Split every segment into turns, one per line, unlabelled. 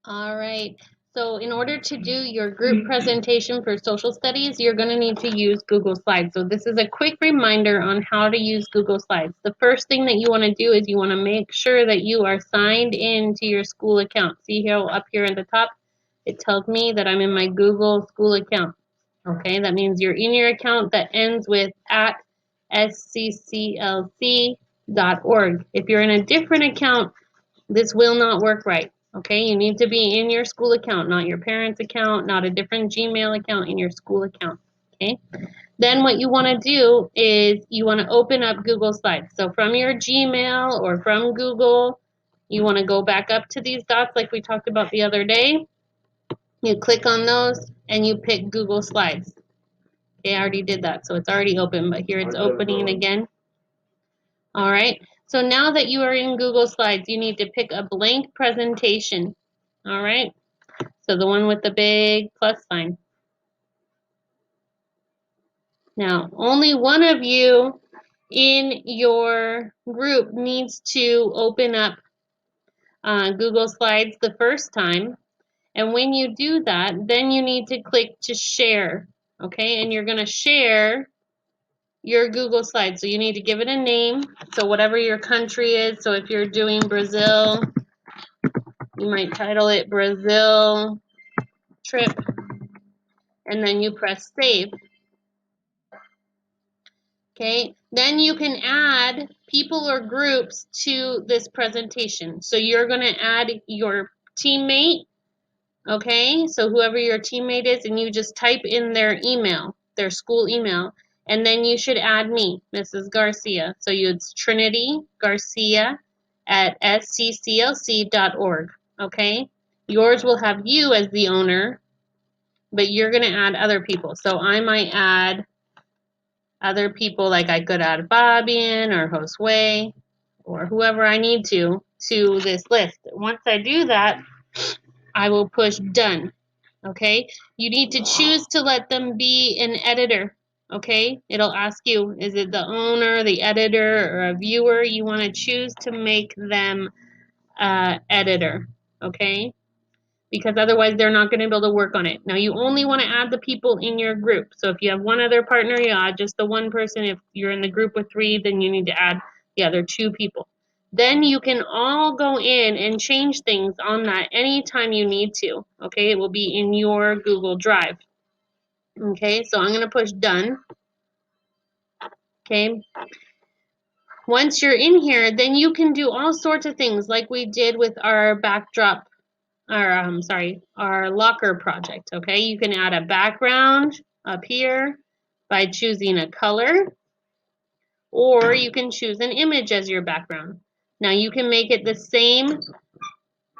All right. So in order to do your group presentation for social studies, you're going to need to use Google Slides. So this is a quick reminder on how to use Google Slides. The first thing that you want to do is you want to make sure that you are signed into your school account. See here up here at the top, it tells me that I'm in my Google school account. Okay, that means you're in your account that ends with @scclc.org. If you're in a different account, this will not work right. Okay, you need to be in your school account, not your parents' account, not a different Gmail account, in your school account. Okay, then what you want to do is you want to open up Google Slides. So from your Gmail or from Google, you want to go back up to these dots like we talked about the other day. You click on those and you pick Google Slides. Okay, I already did that, so it's already open, but here it's opening again. All right, so now that you are in Google Slides, you need to pick a blank presentation. All right, so the one with the big plus sign. Now, only one of you in your group needs to open up Google Slides the first time. And when you do that, then you need to click to share. Okay, and you're going to share your Google Slides. So you need to give it a name. So whatever your country is. So if you're doing Brazil, you might title it Brazil Trip. And then you press save. Okay, then you can add people or groups to this presentation. So you're going to add your teammate, okay? So whoever your teammate is, and you just type in their email, their school email, and then you should add me, Mrs. Garcia. So it's Trinity Garcia at scclc.org, okay? Yours will have you as the owner, but you're going to add other people. So I might add other people, like I could add Fabian or Josue or whoever I need to this list. Once I do that, I will push done. Okay, you need to choose to let them be an editor. Okay, it'll ask you, is it the owner, the editor, or a viewer? You want to choose to make them editor. Okay, because otherwise they're not going to be able to work on it. Now you only want to add the people in your group. So if you have one other partner, you add just the one person. If you're in the group with 3, then you need to add the other 2 people. Then you can all go in and change things on that anytime you need to. Okay, it will be in your Google Drive. Okay, so I'm going to push done. Okay. Once you're in here, then you can do all sorts of things like we did with our backdrop, our locker project. Okay, you can add a background up here by choosing a color, or you can choose an image as your background. Now you can make it the same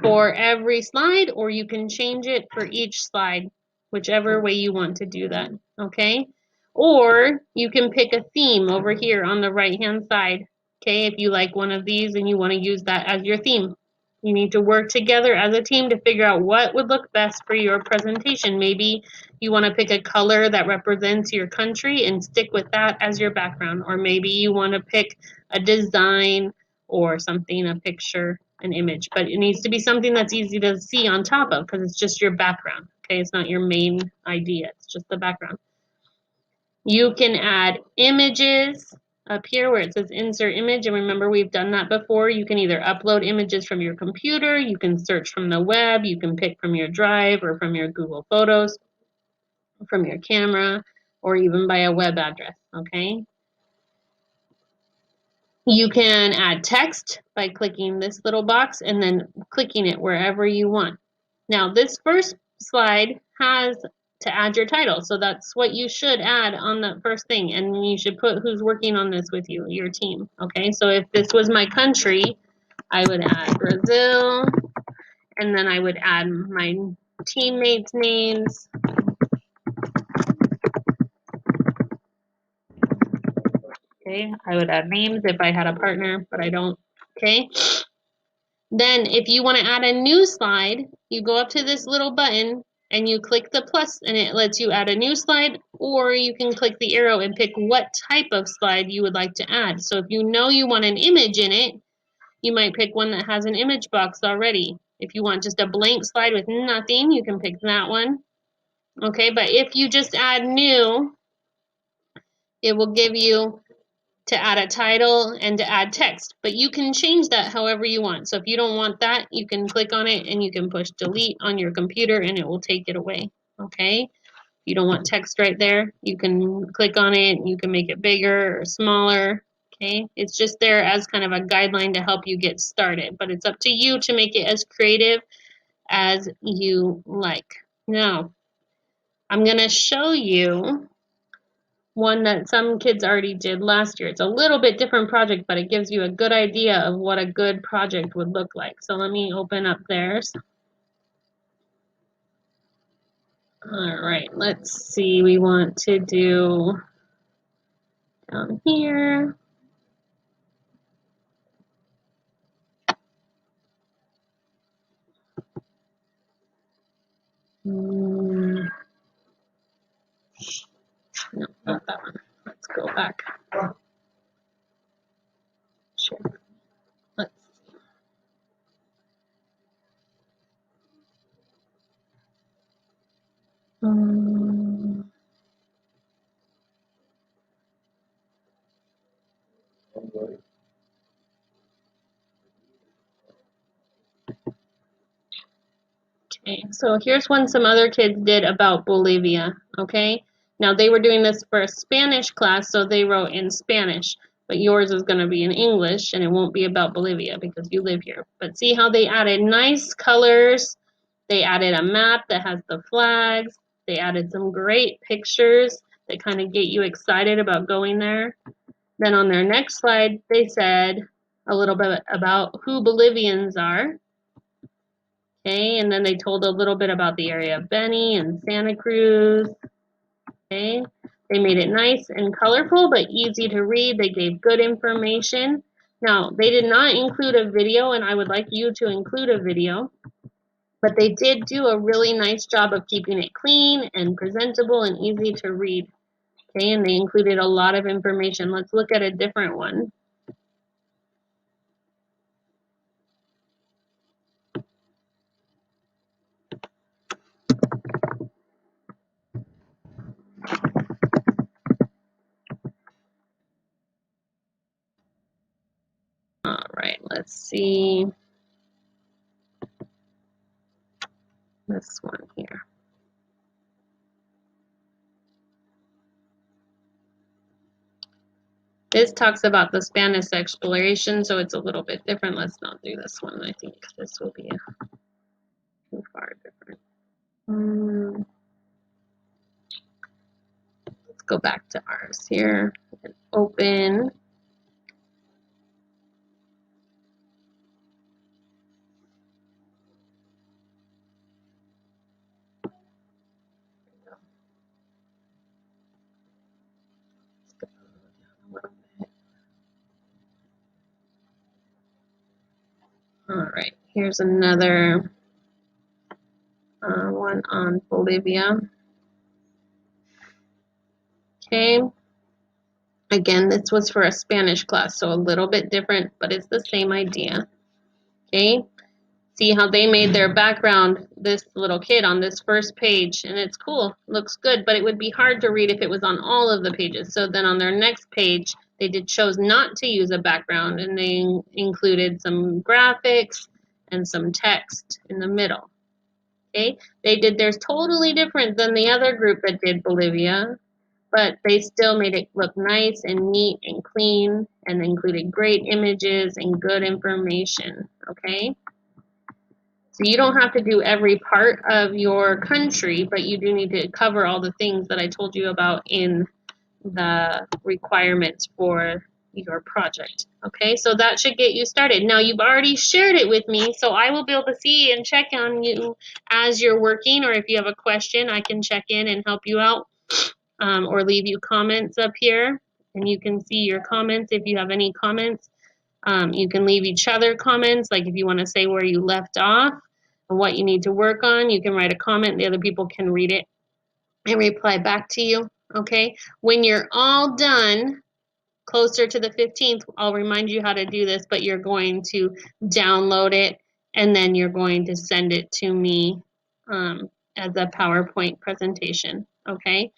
for every slide, or you can change it for each slide, whichever way you want to do that. Okay, or you can pick a theme over here on the right hand side. Okay, if you like one of these and you want to use that as your theme. You need to work together as a team to figure out what would look best for your presentation. Maybe you want to pick a color that represents your country and stick with that as your background. Or maybe you want to pick a design or something, a picture, an image. But it needs to be something that's easy to see on top of, because it's just your background. Okay, it's not your main idea. It's just the background. You can add images up here where it says insert image, and remember we've done that before. You can either upload images from your computer, you can search from the web, you can pick from your drive or from your Google Photos, from your camera, or even by a web address. Okay, you can add text by clicking this little box and then clicking it wherever you want. Now this first slide has to add your title, so that's what you should add on the first thing, and you should put who's working on this with you, your team. Okay, so if this was my country, I would add Brazil, and then I would add my teammates' names. Okay, I would add names if I had a partner, but I don't. Okay, then if you want to add a new slide, you go up to this little button and you click the plus, and it lets you add a new slide, or you can click the arrow and pick what type of slide you would like to add. So if you know you want an image in it, you might pick one that has an image box already. If you want just a blank slide with nothing, you can pick that one. Okay, but if you just add new, it will give you to add a title and to add text, but you can change that however you want. So if you don't want that, you can click on it and you can push delete on your computer and it will take it away. Okay, if you don't want text right there, you can click on it, you can make it bigger or smaller. Okay, it's just there as kind of a guideline to help you get started, but it's up to you to make it as creative as you like. Now, I'm going to show you one that some kids already did last year. It's a little bit different project, but it gives you a good idea of what a good project would look like. So let me open up theirs. All right, let's see. We want to do down here. No, not that one. Let's go back. Sure. Let's see. Okay, so here's one some other kids did about Bolivia, okay? Now they were doing this for a Spanish class, so they wrote in Spanish, but yours is going to be in English, and it won't be about Bolivia because you live here. But see how they added nice colors, they added a map that has the flags, they added some great pictures that kind of get you excited about going there. Then on their next slide, they said a little bit about who Bolivians are. Okay, and then they told a little bit about the area of Beni and Santa Cruz. Okay, they made it nice and colorful but easy to read. They gave good information. Now, they did not include a video, and I would like you to include a video, but they did do a really nice job of keeping it clean and presentable and easy to read. Okay, and they included a lot of information. Let's look at a different one. All right, let's see this one here. This talks about the Spanish exploration, so it's a little bit different. Let's not do this one. I think this will be too far different. Let's go back to ours here and open. All right, here's another one on Bolivia. Okay. Again, this was for a Spanish class, so a little bit different, but it's the same idea. Okay. See how they made their background, this little kid on this first page, and it's cool, looks good, but it would be hard to read if it was on all of the pages. So then on their next page, they chose not to use a background, and they included some graphics and some text in the middle. Okay, they did theirs totally different than the other group that did Bolivia, but they still made it look nice and neat and clean and included great images and good information. Okay. So you don't have to do every part of your country, but you do need to cover all the things that I told you about in the requirements for your project. Okay, so that should get you started. Now you've already shared it with me, so I will be able to see and check on you as you're working, or if you have a question, I can check in and help you out, or leave you comments up here, and you can see your comments if you have any comments. You can leave each other comments, like if you want to say where you left off and what you need to work on, you can write a comment. The other people can read it and reply back to you. Okay, when you're all done, closer to the 15th, I'll remind you how to do this, but you're going to download it and then you're going to send it to me as a PowerPoint presentation, okay?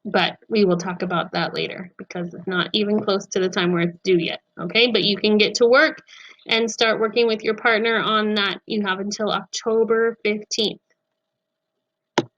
But we will talk about that later because it's not even close to the time where it's due yet, okay? But you can get to work and start working with your partner on that. You have until October 15th.